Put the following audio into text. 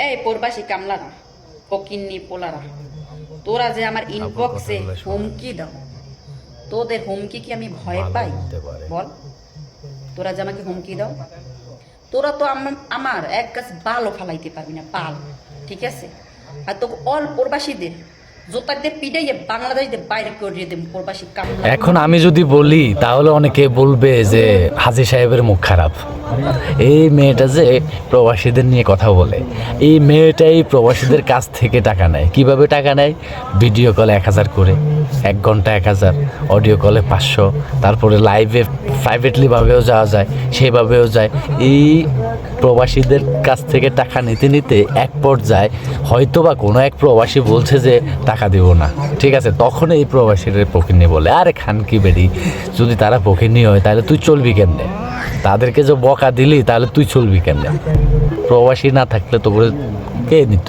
এই প্রবাসী কামলারা ফকিন্নি পোলারা, তোরা যে আমার ইনবক্সে হুমকি দাও, তোদের হুমকি কি আমি ভয় পাই? বল, তোরা যে আমাকে হুমকি দাও, তোরা তো আমার এক গাছ বালও ফালাইতে পারবি না, পাল, ঠিক আছে? আর তো অল প্রবাসীদের জোতাদের পিটাইয়ে বাংলাদেশদের বাইরে করিয়ে দেব প্রবাসী কামলা। এখন আমি যদি বলি তাহলে অনেকে বলবে যে হাজী সাহেবের মুখ খারাপ। এই মেয়েটা যে প্রবাসীদের নিয়ে কথা বলে, এই মেয়েটাই প্রবাসীদের কাছ থেকে টাকা নেয়। কিভাবে টাকা নেয়? ভিডিও কলে 1000 করে, 1 ঘন্টা 1000, অডিও কলে 500, তারপরে লাইভে প্রাইভেটলিভাবেও যাওয়া যায়, সেভাবেও যায়। এই প্রবাসীদের কাছ থেকে টাকা নিতে নিতে এক পর্যায়ে হয়তো বা কোনো এক প্রবাসী বলছে যে টাকা দেবো না, ঠিক আছে? তখন এই প্রবাসীর পকিনি বলে, আরে খান কি বেরি, যদি তারা পকিনি হয় তাহলে তুই চলবি কেমনে? তাদেরকে যে বকা দিলি তাহলে তুই চলবি কেমনে? প্রবাসী না থাকলে তো কে নিত?